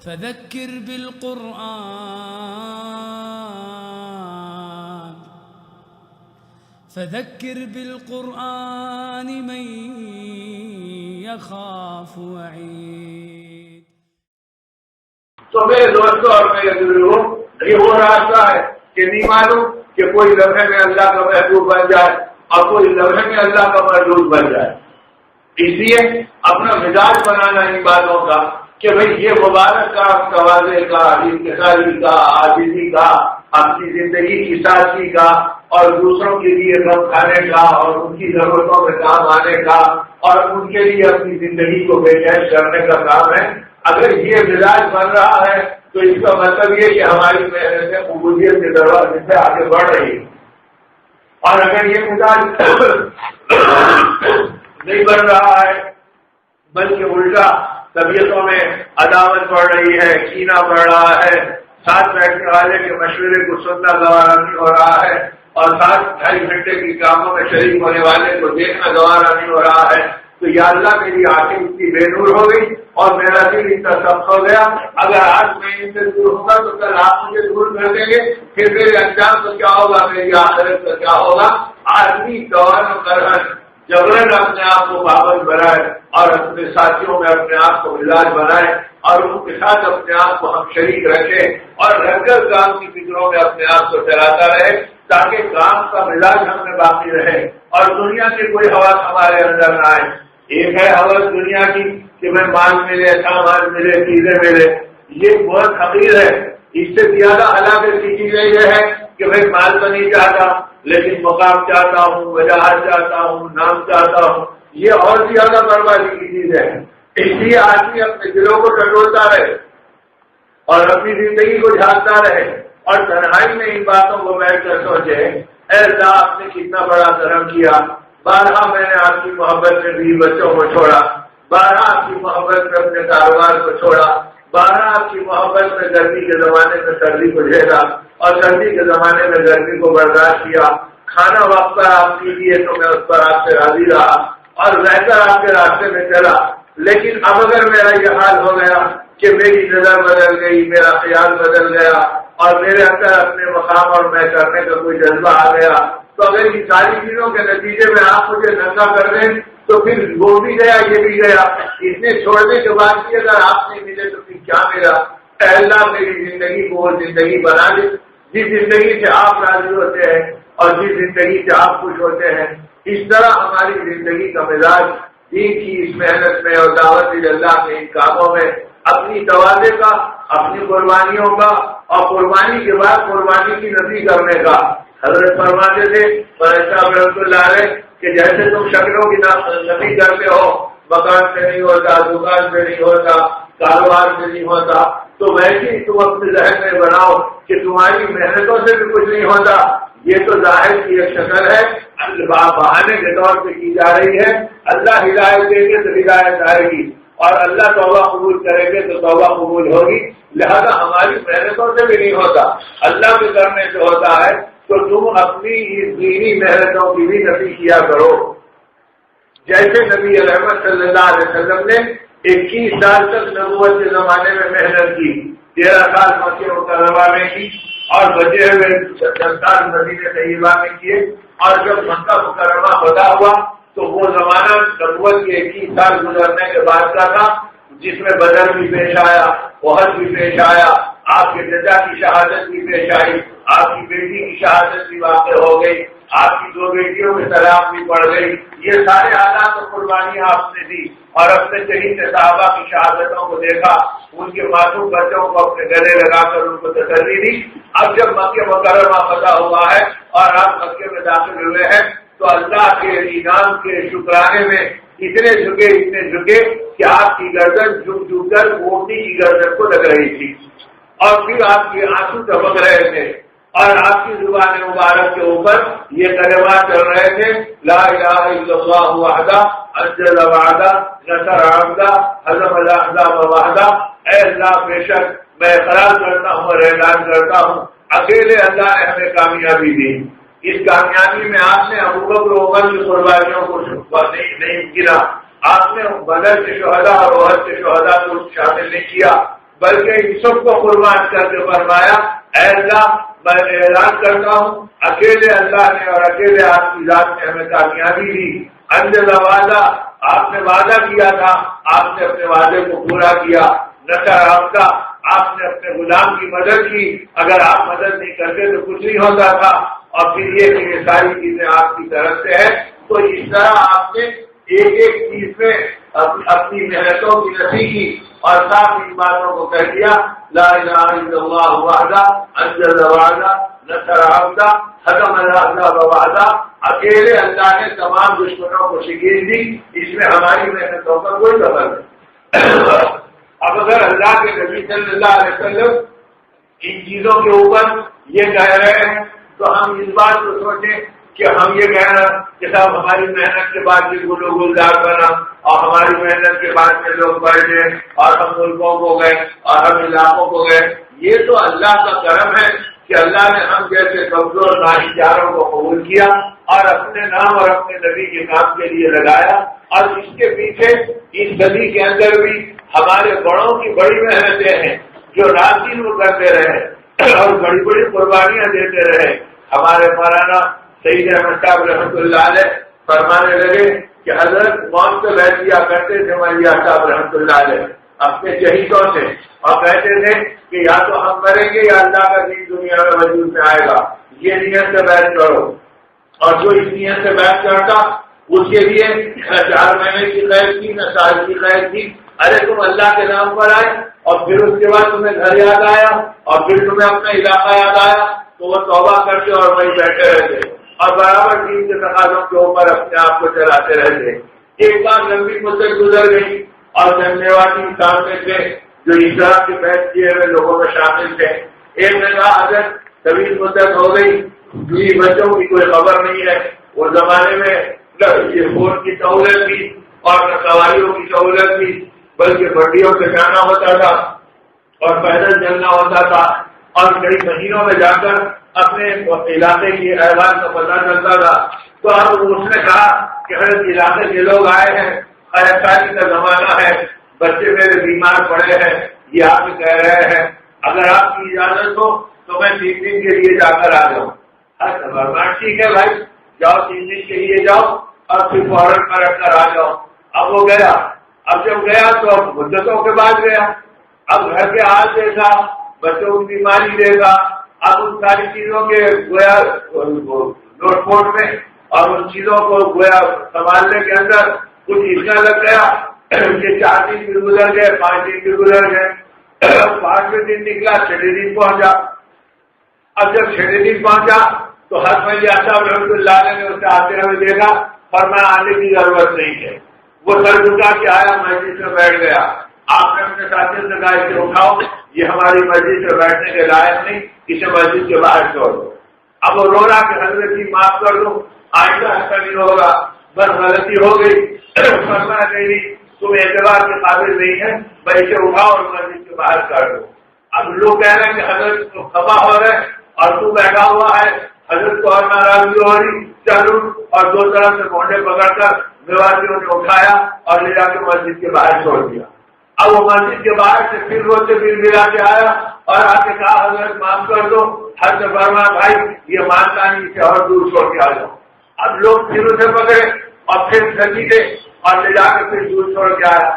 فذكر بالقرآن من يخاف وعيد. تو میرے دوستوں اور میرے بزرگوں، یہ وہ راستہ ہے کہ نہیں معلوم کہ کوئی لمحے میں اللہ کا محبوب بن جائے اور کوئی لمحے میں اللہ کا مردود بن جائے. اس لیے اپنا مزاج بنانا ان باتوں کا کہ بھئی یہ مبارک کام تواضع کا، انکساری کا، عاجزی کا، اپنی زندگی کی سادگی کا اور دوسروں کے لیے غم کھانے کا اور ان کی ضرورتوں میں کام آنے کا اور ان کے لیے اپنی زندگی کو بے چین کرنے کا کام ہے. اگر یہ مزاج بن رہا ہے تو اس کا مطلب یہ کہ ہماری محنتیں قبولیت کے دروازے سے آگے بڑھ رہی ہے. اور اگر یہ مزاج نہیں بن رہا ہے بلکہ الٹا طبیعتوں میں عداوت بڑھ رہی ہے، کینہ بڑھ رہا ہے، ساتھ بیٹھنے والے کے مشورے کو سننا گوارا نہیں ہو رہا ہے اور 2.5 گھنٹے کی کاموں میں شریک ہونے والے کو دیکھنا گوارا نہیں ہو رہا ہے، تو یا اللہ میری آنکھیں اتنی بے نور ہو گئی اور میرا دل اتنا سخت ہو گیا. اگر آج میں ان سے دور ہوں گا تو کل آپ مجھے دور کر دیں گے، پھر میرے انجام تو کیا ہوگا، میری آخرت کا کیا ہوگا. آدمی دوران کرن جبرن اپنے آپ کو پابند بنائے اور اپنے ساتھیوں میں اپنے آپ کو مزاج بنائے اور ان کے ساتھ اپنے آپ کو ہم شریک رکھے اور رہ کر کام کی فکروں میں اپنے آپ کو چلاتا رہے تاکہ کام کا مزاج ہم میں باقی رہے اور دنیا کی کوئی حوث ہمارے اندر نہ آئے. ایک ہے حوث دنیا کی کہ میں مال ملے، سامان ملے، چیزیں ملے، یہ بہت حقیر ہے. اس سے زیادہ ہلاکت کی چیزیں یہ ہے کہ بھائی مال تو نہیں چاہتا لیکن مقام چاہتا ہوں، وجاہت چاہتا ہوں، نام چاہتا ہوں، یہ اور زیادہ بربادی کی چیز ہے. اس لیے آدمی اپنے دلوں کو ٹٹولتا رہے اور اپنی زندگی کو جھانکتا رہے اور تنہائی میں ان باتوں کو بیٹھ کر سوچے، اے اللہ آپ نے کتنا بڑا کرم کیا. بارہا میں نے آپ کی محبت میں بھی بچوں کو چھوڑا، بارہا آپ کی محبت میں اپنے کاروبار کو چھوڑا، بارہا آپ کی محبت میں گرمی کے زمانے میں سردی کو جھیلا اور سردی کے زمانے میں گرمی کو برداشت کیا. کھانا وقت پر آپ دیجیے تو میں اس پر آپ سے راضی رہا اور رہ کر آپ کے راستے میں چلا. لیکن اب اگر میرا یہ حال ہو گیا کہ میری نظر بدل گئی، میرا خیال بدل گیا اور میرے اندر اپنے مقام اور میں کرنے کا کوئی جذبہ آ گیا، تو اگر ان ساری چیزوں کے نتیجے میں آپ مجھے ننگا کر دیں تو پھر وہ بھی گیا یہ بھی گیا. اتنے چھوڑنے کے بعد بھی اگر آپ نہیں ملے تو پھر کیا ملا. اے اللہ میری زندگی کو وہ زندگی بنا دے جس زندگی سے آپ راضی ہوتے ہیں اور جس زندگی سے آپ خوش ہوتے ہیں. اس طرح ہماری زندگی کا مزاج دین کی اس محنت میں اور دعوت اللہ کے ان کاموں میں اپنی تواضع کا، اپنی قربانیوں کا اور قربانی کے بعد قربانی کی نفی کرنے کا. حضرت فرماتے تھے صاحب رحمۃ اللہ علیہ کہ جیسے تم شکلوں کی نفی کرتے ہو، مکان سے نہیں ہوتا، دکان سے نہیں ہوتا، کاروبار سے نہیں ہوتا، تو ویسے ہی تم اپنے ذہن میں بناؤ کہ تمہاری محنتوں سے بھی کچھ نہیں ہوتا. یہ تو ظاہر کی ایک شکل ہے، بہانے کے طور پہ کی جا رہی ہے. اللہ ہدایت دے گے تو ہدایت آئے گی اور اللہ توبہ قبول کرے گے تو توبہ قبول ہوگی. لہذا ہماری محنتوں سے بھی نہیں ہوتا، اللہ کے کرنے سے ہوتا ہے. تو تم اپنی دینی محنتوں کی بھی نفی کیا کرو. جیسے نبی رحمت صلی اللہ علیہ وسلم نے 21 سال تک نبوت کے زمانے میں محنت کی، 13 سال مکہ مکرمہ میں کی اور بچے ہوئے 10 سال مدینہ طیبہ میں کیے. اور جب مکہ مکرمہ فتح ہوا تو وہ زمانہ نبوت کے 21 سال گزرنے کے بعد کا تھا جس میں بدر بھی پیش آیا، احد بھی پیش آیا، آپ کے چچا کی شہادت بھی پیش آئی، آپ کی بیٹی کی شہادت بھی واقع ہو گئی، آپ کی 2 بیٹیوں میں طلاق بھی پڑ گئی. یہ سارے حالات و قربانیاں آپ نے دی اور اپنے شہید صحابہ کی شہادتوں کو دیکھا، ان کے معصوم بچوں کو اپنے گلے لگا کر ان کو تسلی دی. اب جب مکہ مکرمہ فتح ہوا ہے اور آپ مکے میں داخل ہوئے ہیں تو اللہ کے انعام کے شکرانے میں اتنے جھکے کہ آپ کی گردن جھک کر اونٹی کی گردن کو لگ رہی تھی اور پھر آپ کے آنسو ٹپک رہے تھے اور آپ کی زبان مبارک کے اوپر یہ کلمات چل رہے تھے، لا الہ الا اللہ وحدہ انجز وعدہ نصر عبدہ ہزم الاحزاب وحدہ. اے اللہ بے شک میں اقرار کرتا ہوں اور اعلان کرتا ہوں اکیلے اللہ نے ہمیں کامیابی دی. اس کامیابی میں آپ نے ابو بکر و عمر کی قربانیوں کو نہیں گرا، آپ نے بدر کے شہداء اور احد کے شہداء کو شامل نہیں کیا. بلکہ ان سب کو قربان کر کے فرمایا اے اللہ میں اعلان کرتا ہوں اکیلے اللہ نے اور اکیلے آپ کی ذات نے ہمیں کامیابی دی. انجز وعدہ آپ نے وعدہ کیا تھا, آپ نے اپنے وعدے کو پورا کیا. نصر آپ کا آپ نے اپنے غلام کی مدد کی, اگر آپ مدد نہیں کرتے تو کچھ نہیں ہوتا تھا. اور پھر یہ ساری چیزیں آپ کی طرف سے ہے. تو اس طرح آپ نے ایک ایک چیز میں اپنی محنتوں کی نفی کی اور صاف ان باتوں کو کہہ دیا لا الہ الا اللہ وحدہ انجز وعدہ نصر عبدہ ختم الاحزاب وعدہ. اکیلے اللہ نے تمام دشمنوں کو شکست دی, اس میں ہماری محنتوں کا کوئی دخل نہیں. اب اگر اللہ کے نبی صلی اللہ علیہ وسلم ان چیزوں کے اوپر یہ کہہ رہے ہیں تو ہم اس بات کو سوچیں کہ ہم یہ کہہ رہے ہیں کہ صاحب ہماری محنت کے بعد بھی گلو گلزار بنا اور ہماری محنت کے بعد میں لوگ بڑھ گئے اور ہم ملکوں کو گئے اور ہم علاقوں کو گئے. یہ تو اللہ کا کرم ہے کہ اللہ نے ہم جیسے کمزور ناہنجاروں کو قبول کیا اور اپنے نام اور اپنے نبی کے کام کے لیے لگایا. اور اس کے پیچھے اس صدی کے اندر بھی ہمارے بڑوں کی بڑی محنتیں ہیں جو رات دن وہ کرتے رہے اور بڑی بڑی قربانیاں دیتے رہے. ہمارے مولانا سید احمد صاحب رحمۃ اللہ علیہ فرمانے لگے کہ حضرت موت سے بیٹھ کیا کرتے تھے مولوی صاحب رحمۃ اللہ علیہ اپنے شہیدوں سے اور کہتے تھے کہ یا تو ہم مریں گے یا اللہ کا دین دنیا میں وجود میں آئے گا. یہ نیت سے بیٹھ کرو. اور جو اس نیت سے بیٹھ کرتا اس کے لیے نہ 4 مہینے کی قید کی نہ سال کی قید کی. ارے تم اللہ کے نام پر آئے اور پھر اس کے بعد تمہیں گھر یاد آیا اور پھر تمہیں اپنا علاقہ یاد آیا تو وہ توبہ کرتے اور وہیں بیٹھے رہتے اور برابر دین کے تقاضوں کے اوپر اپنے آپ کو چلاتے رہتے. ایک بار لمبی مدت گزر گئی اور جنگواتی سامنے تھے جو اس طرح کے بیٹھ کیے ہوئے لوگوں میں شامل تھے. ایک نے کہا اگر طویل مدت ہو گئی بیوی بچوں کی کوئی خبر نہیں ہے. وہ زمانے میں یہ فون کی سہولت تھی اور نہ سواریوں کی سہولت تھی بلکہ بڈیوں سے جانا ہوتا تھا اور پیدل چلنا ہوتا تھا اور کئی مہینوں میں جا کر اپنے علاقے کی احوال کا پتہ چلتا تھا. تو اب اس نے کہا کہ ہر علاقے کے لوگ آئے ہیں, خیرخواہی کا زمانہ ہے, بچے میرے بیمار پڑے ہیں, یہ آپ کہہ رہے ہیں اگر آپ کی اجازت ہو تو میں 3 دن کے لیے جا کر آ جاؤں. ٹھیک ہے بھائی جاؤ 3 دن کے لیے جاؤ اور پھر فوراً پلٹ کر آ جاؤ. اب وہ گیا. اب جب گیا تو اب مدتوں کے بعد گیا. اب گھر کے حال دیکھا, بچوں کی بیماری دیکھا. اب ان ساری چیزوں کے گویا نوٹ فوٹ میں اور ان چیزوں کو گویا سنبھالنے کے اندر کچھ اتنا لگ گیا کہ 4 دن بھی گزر گئے, 5 دن بھی گزر گئے. 5ویں دن نکلا, 6ویں دن پہنچا. اب جب 6ویں دن پہنچا تو ہر مہینے صاحب رحمۃ اللہ علیہ نے اسے آتے ہوئے دیکھا پر میں آنے کی ضرورت نہیں ہے. وہ سر جھکا کے آیا, مسجد میں بیٹھ گیا. آپ نے اپنے ساتھیوں سے کہا اسے اٹھاؤ, یہ ہماری مسجد سے بیٹھنے کے لائق نہیں, اسے مسجد کے باہر چھوڑ دو. اب وہ رو رہا کہ حضرت جی معاف کر دو, آئندہ ایسا نہیں ہوگا, بس غلطی ہو گئی. فرمایا نہیں تم اعتبار کے قابل نہیں ہے, بھائی اسے اٹھاؤ اور مسجد کے باہر کر دو. اب لوگ کہہ رہے ہیں کہ حضرت کو خفا ہو رہے اور تو بیٹھا ہوا ہے, حضرت کو اور ناراضگی ہو رہی, چلو. اور 2 طرف سے مونڈے پکڑ کر میواتیوں نے اٹھایا اور لے جا کے مسجد کے باہر چھوڑ دیا. اب وہ مسجد کے باہر سے پھر روتے پھر ملا کے آیا اور آ کے کہا حضرت معاف کر دو. حضرت فرمایا بھائی یہ مانتا نہیں, اسے اور دور چھوڑ کے آ جاؤ. اب لوگ پھر اسے پکڑے اور پھر گھسیٹے اور لے جا کے پھر دور چھوڑ کے آیا.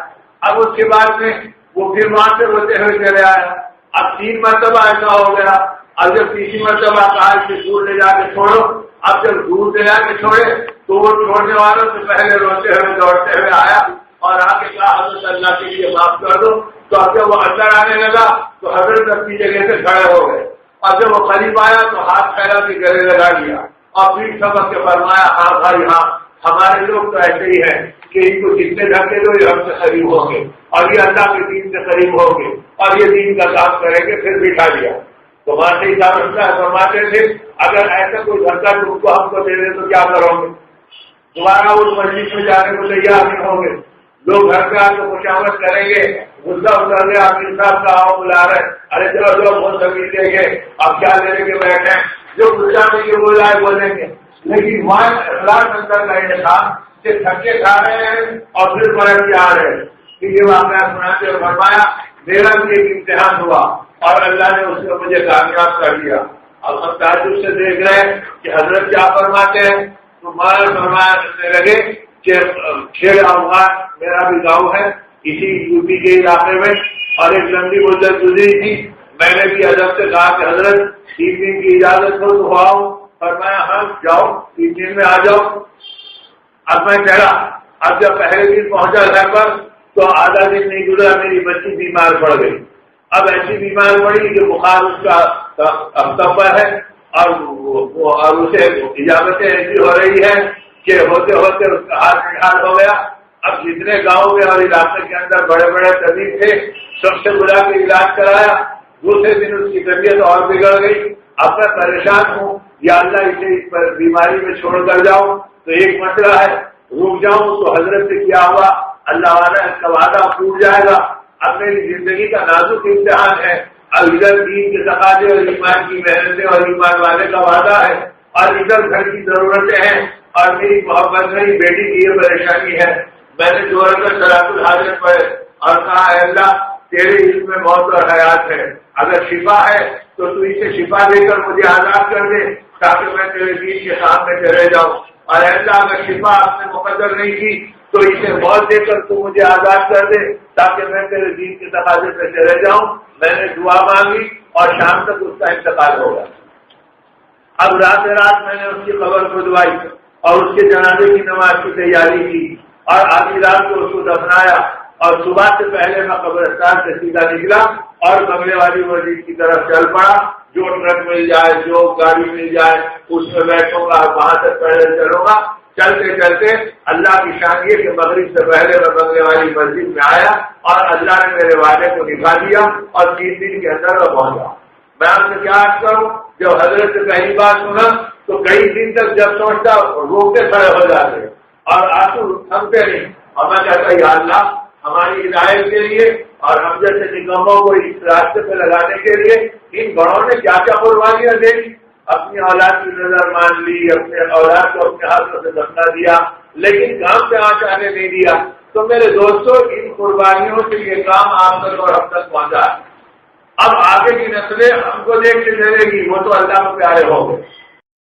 اب اس کے بعد میں وہ پھر وہاں سے روتے ہوئے چلے آیا. اب 3 مرتبہ ایسا ہو گیا. اب جب 3 مرتبہ کہا کہ دور لے جا کے چھوڑو, اب جب دور لے جا کے چھوڑے تو وہ چھوڑنے والوں سے پہلے روتے ہوئے دوڑتے ہوئے آیا اور آ کے کہا حضرت اللہ کے لیے معاف کر دو. تو اب جب وہ اندر آنے لگا تو حضرت اپنی جگہ سے کھڑے ہو گئے اور جب وہ قریب آیا تو ہاتھ پھیلا کے گلے لگا لیا اور پیٹ سبق کے فرمایا ہاں بھائی ہاں, ہمارے لوگ تو ایسے ہی ہیں کہ ان کو جتنے دھکے دو یہ ہم سے قریب ہوں گے اور یہ اللہ کے دین سے قریب ہوں گے اور یہ دین کا کام کریں گے. پھر بٹھا دیا. تو مانتے فرماتے تھے اگر ایسا کوئی دھکا تم کو ہم کو دے دے تو کیا کرو گے؟ دوبارہ اس مسجد میں جانے کو تیار نہیں ہوں گے. لوگ گھر پہ آ کے خوشامد کریں گے, غصہ اتر گیا, امیر صاحب کا آؤ بلا رہے, ارے چلو جو بہت زمین دیں گے, اب کیا لے کے بیٹھے, جو غصہ میں یہ بولا ہے بولیں گے. لیکن وہاں اخلاق اندر کا یہ تھا کہ تھکے کھا رہے ہیں اور پھر پلٹ کے آ رہے ہیں. یہ واقعہ سناتے اور فرمایا میرا بھی ایک امتحان ہوا اور اللہ نے اس کو مجھے کامیاب کر دیا۔ اب ہم تعجب سے دیکھ رہے ہیں کہ حضرت کیا فرماتے ہیں، تو فرمانے لگے کہ کھیڑ افغان میرا بھی گاؤں ہے اسی یوپی کے علاقے میں، اور ایک لمبی مدت گزری تھی، میں نے بھی حضرت سے کہا کہ حضرت 3 دن کی اجازت ہو تو آؤ، فرمایا ہاں جاؤ 3 دن میں آ جاؤ۔ اب میں چڑھا، اب جب پہلے دن پہنچا گھر پر تو آدھا دن نہیں گزرا میری بچی بیمار پڑ گئی۔ اب ایسی بیمار پڑی کہ بخار اس کا اب ہے اور اسے اجازتیں ایسی ہو رہی ہے کہ ہوتے ہوتے اس کا ہاتھ نکال ہو گیا۔ اب جتنے گاؤں میں اور علاقے کے اندر بڑے بڑے طبیب تھے سب سے بلا کے علاج کرایا، دوسرے دن اس کی طبیعت اور بگڑ گئی۔ اب میں پریشان ہوں، یا اللہ اسے اس پر بیماری میں چھوڑ کر جاؤں تو ایک مسئلہ ہے، رک جاؤں تو حضرت سے کیا ہوا، اللہ والا اس کا وعدہ ٹوٹ جائے گا۔ اب میری زندگی کا نازک امتحان ہے، اب ادھر دین کے تقاضے اور ایمان کی محنتیں اور ایمان والے کا وعدہ ہے، اور ادھر گھر کی ضرورتیں ہیں، اور میری محبت میری بیٹی کی یہ پریشانی ہے۔ میں نے 2 رکعت صلاۃ الحاجت پڑھے اور کہا اے اللہ تیرے علم میں موت اور حیات ہے، اگر شفا ہے تو اسے شفا دے کر مجھے آزاد کر دے تاکہ میں تیرے دین کے سامنے چلے جاؤں، اور اے اللہ اگر شفا آپ نے مقدر نہیں کی تو اسے موت دے کر تو مجھے آزاد کر دے تاکہ میں تیرے دین کے تقاضے پہ چلے جاؤں۔ میں نے دعا مانگی اور شام تک اس کا انتقال ہوگا۔ اب رات میں نے اس کی قبر کھدوائی اور اس کے جنازے کی نماز کی تیاری کی، اور آدھی رات کو اس کو دفنایا، اور صبح سے پہلے میں قبرستان سے سیدھا نکلا اور بنگلے والی مسجد کی طرف چل پڑا۔ جو ٹرک مل جائے جو گاڑی مل جائے اس میں بیٹھوں گا، وہاں تک پیدل چلوں گا۔ چلتے چلتے اللہ کی شان یہ کہ مغرب سے پہلے میں بنگلے والی مسجد میں آیا اور اللہ نے میرے وعدے کو نبھا دیا اور 3 دن کے اندر میں پہنچا۔ میں آپ سے کیا عرض کروں، جب حضرت سے پہلی بات سنا تو کئی دن تک جب سوچتا روکتے کھڑے ہو جاتے اور آنسو تھمتے نہیں، اور میں کہتا یا اللہ ہماری ہدایت کے لیے اور ہم جیسے نگموں کو اس راستے پہ لگانے کے لیے ان بڑوں نے کیا کیا قربانیاں دے دی، اپنی اولاد کی نظر مان لی، اپنے اولاد کو اپنے ہاتھوں سے دفنا دیا، لیکن کام پہ آنچ آنے نہیں دیا۔ تو میرے دوستوں ان قربانیوں سے یہ کام آپ تک اور ہم تک پہنچا۔ اب آگے کی نسلیں ہم کو دیکھ کے چلے گی، وہ تو اللہ کو پیارے ہو گئے۔